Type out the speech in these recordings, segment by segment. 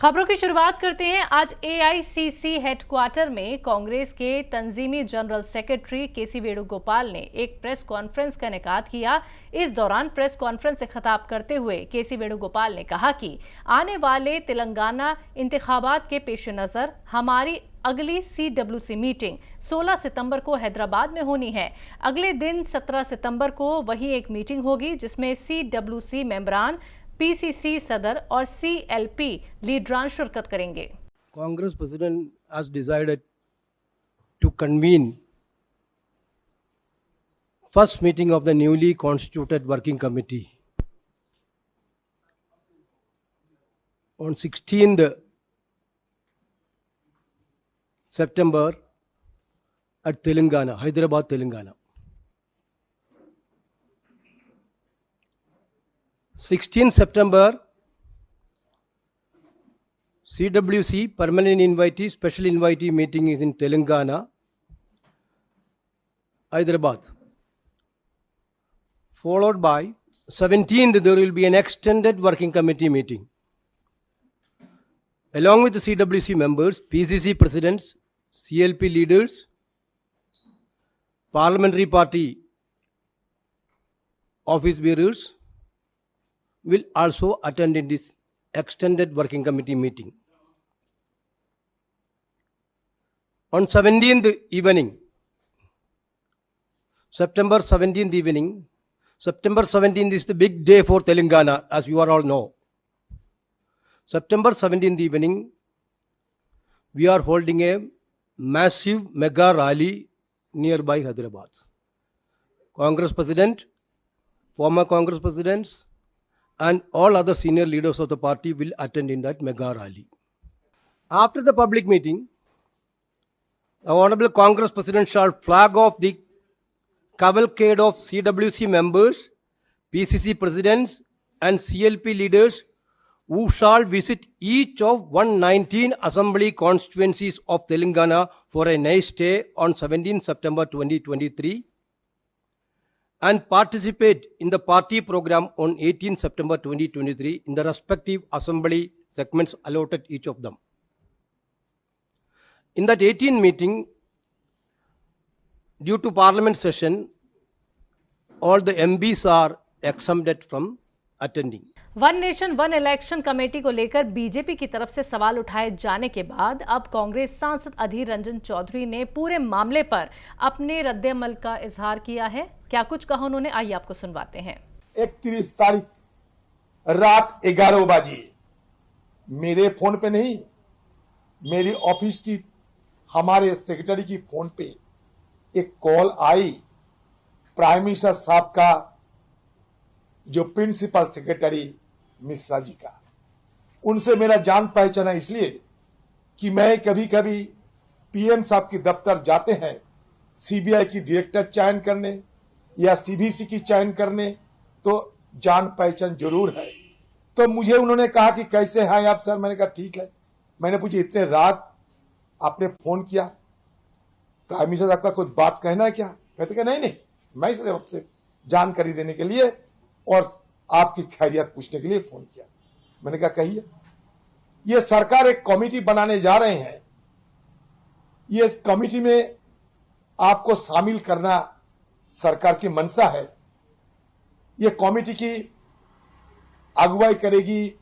खबरों की शुरुआत करते हैं। आज एआईसीसी हेडक्वार्टर में कांग्रेस के तंजीमी जनरल सेक्रेटरी केसी वेणुगोपाल ने एक प्रेस कॉन्फ्रेंस का इनेकाद किया। इस दौरान प्रेस कॉन्फ्रेंस से खिताब करते हुए केसी वेणुगोपाल ने कहा कि आने वाले तेलंगाना इंतखाबात के पेश नज़र हमारी अगली CWC मीटिंग 16 सितंबर को हैदराबाद में होनी है। अगले दिन 17 सितंबर को वही एक मीटिंग होगी जिसमें CWC मेंबरान, PCC सदर और CLP लीडरान शिरकत करेंगे। Congress President has decided to convene first meeting of the newly constituted working committee on 16th September at Telangana, Hyderabad, Telangana. 16th September, CWC permanent invitee, special invitee meeting is in Telangana, Hyderabad. Followed by 17th, there will be an extended working committee meeting. Along with the CWC members, PCC presidents, CLP leaders, parliamentary party office bearers will also attend in this extended working committee meeting. On 17th evening, September 17th evening, September 17th is the big day for Telangana, as you all know. September 17th evening, we are holding a massive mega rally nearby Hyderabad. Congress President, former Congress Presidents, and all other senior leaders of the party will attend in that mega rally. After the public meeting, the Honorable Congress President shall flag off the cavalcade of CWC members, PCC presidents, and CLP leaders who shall visit each of 119 assembly constituencies of Telangana for a night stay on 17 September 2023 and participate in the party program on 18 September 2023 in the respective assembly segments allotted each of them. In that 18 meeting, due to parliament session, all the MPs are exempted from attending. One nation one election committee को लेकर BJP की तरफ से सवाल उठाए जाने के बाद अब कांग्रेस सांसद अधीर रंजन चौधरी ने पूरे मामले पर अपने रद्देअमल का इजहार किया है। क्या कुछ कहा उन्होंने, आइए आपको सुनवाते हैं। 31 तारीख रात 11 बजे मेरे फोन पे नहीं, मेरी ऑफिस की हमारे सेक्रेटरी की फोन पे एक कॉल आई प्राइम मिनिस्टर साहब का जो प्रिंसिपल सेक्रेटरी मिश्रा जी का। उनसे मेरा जान पहचान है इसलिए कि मैं कभी कभी पीएम साहब के दफ्तर जाते हैं सीबीआई की डायरेक्टर चयन करने या सीबीसी की चयन करने, तो जान पहचान जरूर है। तो मुझे उन्होंने कहा कि कैसे हैं आप सर, मैंने कहा ठीक है। मैंने पूछा इतने रात आपने फोन किया, प्राइम मिनिस्टर साहब का कुछ बात कहना है क्या? कहते कि नहीं, मैं सिर्फ आपसे जानकारी देने के लिए और आपकी खैरियत पूछने के लिए फोन किया। मैंने कहा कहिए। ये सरकार एक कमेटी बनाने जा रहे हैं, ये इस कमेटी में आपको शामिल करना सरकार की मंशा है। ये कमेटी की अगुवाई करेगी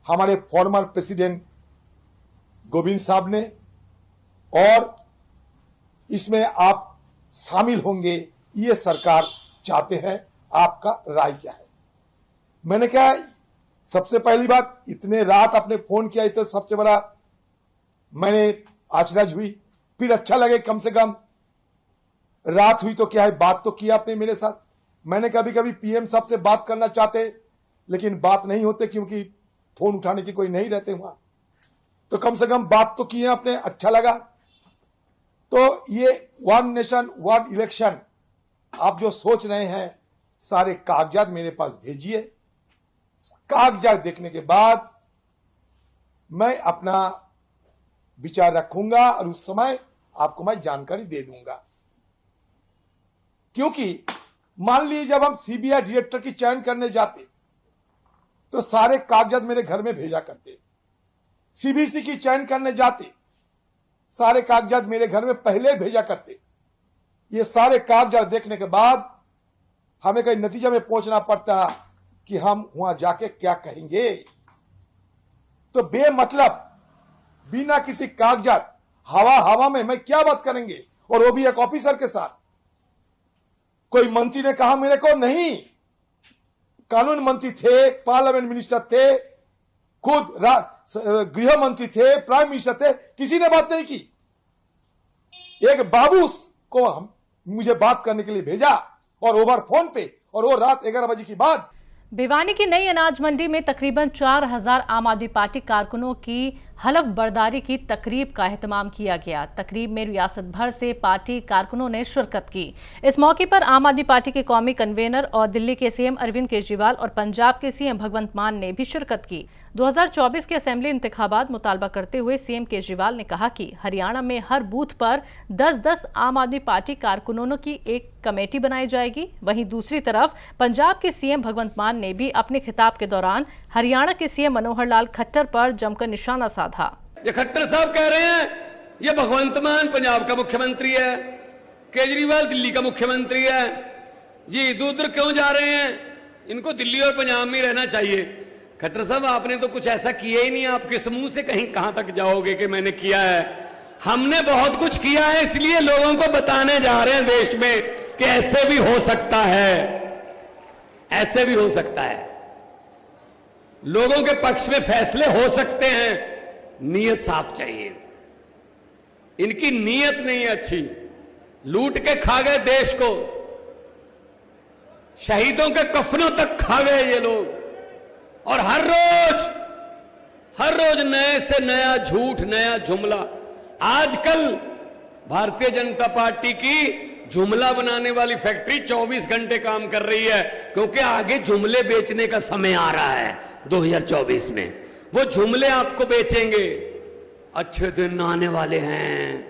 हमारे फॉर्मर प्रेसिडेंट गोविंद साहब ने, और इसमें आप शामिल होंगे, ये सरकार चाहते हैं। आपका राय क्या है? मैंने कहा सबसे पहली बात, इतने रात आपने फोन किया, तो सबसे बड़ा मैंने आश्चर्य हुई। फिर अच्छा लगे, कम से कम रात हुई तो क्या है, बात तो किया आपने मेरे साथ। मैंने कभी कभी पीएम साहब से बात करना चाहते लेकिन बात नहीं होते क्योंकि फोन उठाने की कोई नहीं रहते वहां, तो कम से कम बात तो किए आपने, अच्छा लगा। तो ये वन नेशन वन इलेक्शन आप जो सोच रहे हैं, सारे कागजात मेरे पास भेजिए। कागजात देखने के बाद मैं अपना विचार रखूंगा और उस समय आपको मैं जानकारी दे दूंगा। क्योंकि मान लीजिए जब हम सीबीआई डायरेक्टर की चयन करने जाते तो सारे कागजात मेरे घर में भेजा करते, सीबीसी की चयन करने जाते, सारे कागजात मेरे घर में पहले भेजा करते। ये सारे कागजात देखने के बाद हमें कई नतीजा में पहुंचना पड़ता कि हम वहां जाके क्या कहेंगे। तो बेमतलब बिना किसी कागजात हवा में मैं क्या बात करेंगे, और वो भी एक ऑफिसर के साथ। कोई मंत्री ने कहा मेरे को नहीं, कानून मंत्री थे, पार्लियामेंट मिनिस्टर थे, खुद गृह मंत्री थे, प्राइम मिनिस्टर थे, किसी ने बात नहीं की। एक बाबू को मुझे बात करने के लिए भेजा और ओवर फोन पे, और वो रात 11 बजे के बाद। भिवानी की नई अनाज मंडी में तकरीबन 4000 आम आदमी पार्टी कारकुनों की हलफ बर्दारी की तकरीब का एहतमाम किया गया। तकरीब में रियासत भर से पार्टी कारकुनों ने शिरकत की। इस मौके पर आम आदमी पार्टी के कौमी कन्वेनर और दिल्ली के सीएम अरविंद केजरीवाल और पंजाब के सीएम भगवंत मान ने भी शिरकत की। 2024 के असेंबली इंतखाबात मुतालबा करते हुए सीएम केजरीवाल ने कहा कि हरियाणा में हर बूथ पर 10-10 आम आदमी पार्टी कारकुनों की एक कमेटी बनाई जाएगी। वहीं दूसरी तरफ पंजाब के सीएम भगवंत मान ने भी अपने खिताब के दौरान हरियाणा के सीएम मनोहर लाल खट्टर पर जमकर निशाना साधा। ये खट्टर साहब कह रहे हैं ये भगवंत मान पंजाब का मुख्यमंत्री है, केजरीवाल दिल्ली का मुख्यमंत्री है, ये इधर उधर क्यों जा रहे हैं, इनको दिल्ली और पंजाब में रहना चाहिए। खट्टर साहब आपने तो कुछ ऐसा किया ही नहीं, आप किस मुंह से कहां तक जाओगे कि मैंने किया है। हमने बहुत कुछ किया है, इसलिए लोगों को बताने जा रहे हैं देश में कि ऐसे भी हो सकता है, ऐसे भी हो सकता है, लोगों के पक्ष में फैसले हो सकते हैं। नीयत साफ चाहिए, इनकी नीयत नहीं है अच्छी, लूट के खा गए देश को, शहीदों के कफनों तक खा गए ये लोग, और हर रोज नए से नया झूठ, नया जुमला। आजकल भारतीय जनता पार्टी की जुमला बनाने वाली फैक्ट्री 24 घंटे काम कर रही है, क्योंकि आगे जुमले बेचने का समय आ रहा है 2024 में। वो जुमले आपको बेचेंगे, अच्छे दिन आने वाले हैं,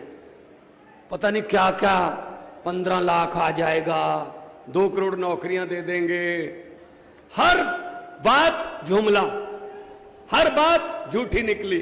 पता नहीं क्या क्या, 15 लाख आ जाएगा, 2 करोड़ नौकरियां दे देंगे। हर बात जुमला, हर बात झूठी निकली।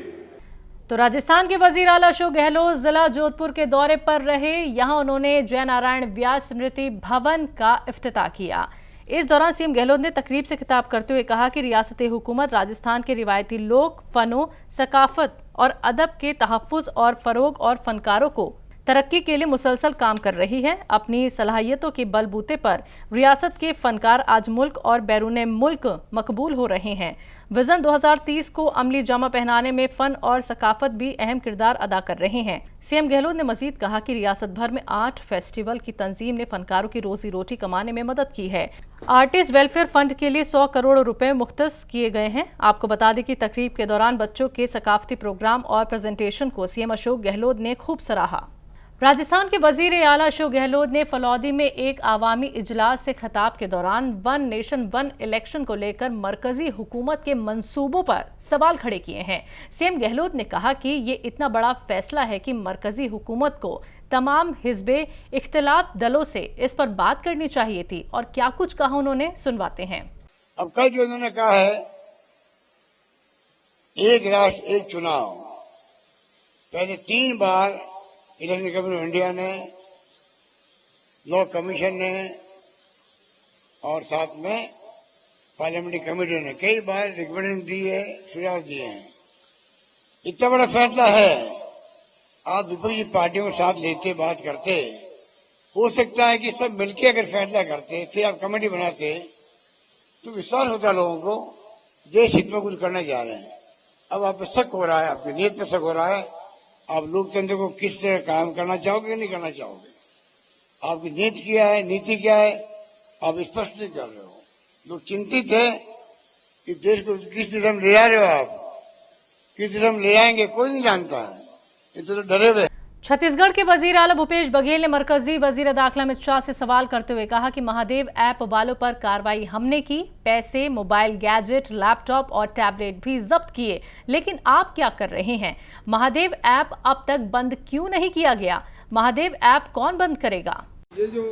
तो राजस्थान के वजीर आला अशोक गहलोत जिला जोधपुर के दौरे पर रहे। यहां उन्होंने जय नारायण व्यास स्मृति भवन का इफ्तिताह किया। इस दौरान सीएम गहलोत ने तकरीब से खिताब करते हुए कहा कि रियासती हुकूमत राजस्थान के रिवायती लोक, फनों, सकाफत और अदब के तहफ़्फ़ुज़ और फ़रोग़ और फनकारों को तरक्की के लिए मुसलसल काम कर रही है। अपनी सलाहियतों के बलबूते पर रियासत के फनकार आज मुल्क और बैरून मुल्क मकबूल हो रहे हैं। विजन 2030 को अमली जामा पहनाने में फ़न और सकाफत भी अहम किरदार अदा कर रहे हैं। सीएम गहलोत ने मजीद कहा कि रियासत भर में आर्ट फेस्टिवल की तंजीम ने फनकारों की रोजी रोटी कमाने में मदद की है। आर्टिस्ट वेलफेयर फंड के लिए 100 करोड़ रुपए मुख्तस किए गए हैं। आपको बता दें कि तकरीब के दौरान बच्चों के सकाफती प्रोग्राम और प्रेजेंटेशन को सीएम अशोक गहलोत ने खूब सराहा। राजस्थान के वजीर आला अशोक गहलोत ने फलौदी में एक आवामी इजलास से खिताब के दौरान वन नेशन वन इलेक्शन को लेकर मरकजी हुकूमत के मंसूबों पर सवाल खड़े किए हैं। सीएम गहलोत ने कहा कि ये इतना बड़ा फैसला है कि मरकजी हुकूमत को तमाम हिज़्बे इख्तिलाफ दलों से इस पर बात करनी चाहिए थी, और क्या कुछ कहा उन्होंने, सुनवाते हैं। अब कल जो उन्होंने कहा है एक राष्ट्र एक चुनाव, पहले 3 बार इलेक्शन कमीशन ऑफ इंडिया ने, लॉ कमीशन ने और साथ में पार्लियामेंट्री कमेटी ने कई बार रिकमेंडेशन दी है, सुझाव दिए हैं। इतना बड़ा फैसला है, आप विपक्षी पार्टियों को साथ लेते बात करते, हो सकता है कि सब मिलकर अगर फैसला करते, फिर आप कमेटी बनाते, तो विश्वास होता लोगों को देश हित में कुछ करने जा रहे हैं। अब आप पे शक हो रहा है, आपकी नीयत पे शक हो रहा है, आप लोकतंत्र को किस तरह कायम करना चाहोगे या नहीं करना चाहोगे, आपकी नीति क्या है, नीति क्या है, आप स्पष्ट नहीं कर रहे हो। लोग चिंतित है कि देश को किस दिशा में ले जा रहे हो, आप किस दिशा में ले आएंगे कोई नहीं जानता है, ये तो डरे हुए। छत्तीसगढ़ के वजीर आला भूपेश बघेल ने मरकजी वजीर दाखिला अमित शाह से सवाल करते हुए कहा कि महादेव ऐप वालों पर कार्रवाई हमने की, पैसे, मोबाइल गैजेट, लैपटॉप और टैबलेट भी जब्त किए, लेकिन आप क्या कर रहे हैं? महादेव ऐप अब तक बंद क्यों नहीं किया गया? महादेव ऐप कौन बंद करेगा? ये जो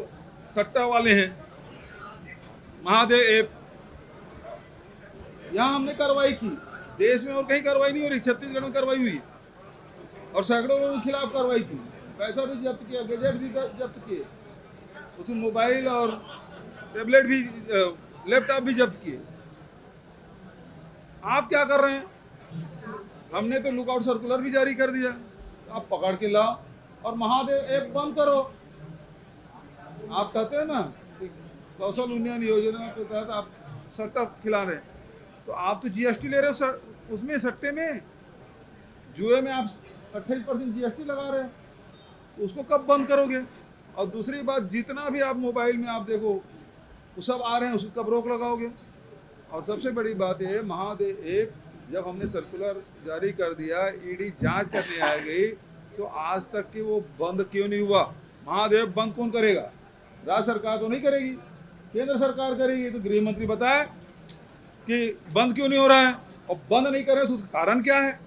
सट्टा वाले हैं, महादेव ऐप, यहाँ हमने कार्रवाई की, देश में और कहीं कार्रवाई नहीं हो रही, छत्तीसगढ़ में कार्रवाई हुई और सैकड़ों लोगों के खिलाफ कार्रवाई की, पैसा भी जब्त किया, गैजेट भी जब्त किए, उसमें मोबाइल और टैबलेट भी, लैपटॉप भी जब्त किए। आप क्या कर रहे हैं? हमने तो लुकआउट सर्कुलर भी जारी कर दिया, आप पकड़ के लाओ और महादेव ऐप बंद करो। आप कहते हैं ना कि कौशल उन्नयन योजना के तहत आप सट्टा खिला रहे हैं, तो आप तो जीएसटी ले रहे हो उसमें, सट्टे में, जुए में आप 28% जीएसटी लगा रहे हैं, तो उसको कब बंद करोगे? और दूसरी बात, जितना भी आप मोबाइल में आप देखो वो सब आ रहे हैं, उसको कब रोक लगाओगे? और सबसे बड़ी बात है, महादेव ऐप जब हमने सर्कुलर जारी कर दिया, ईडी जांच करने आ गई, तो आज तक कि वो बंद क्यों नहीं हुआ? महादेव बंद कौन करेगा? राज्य सरकार तो नहीं करेगी, केंद्र सरकार करेगी। तो गृह मंत्री बताए कि बंद क्यों नहीं हो रहा है, और बंद नहीं कर रहे तो उसका कारण क्या है?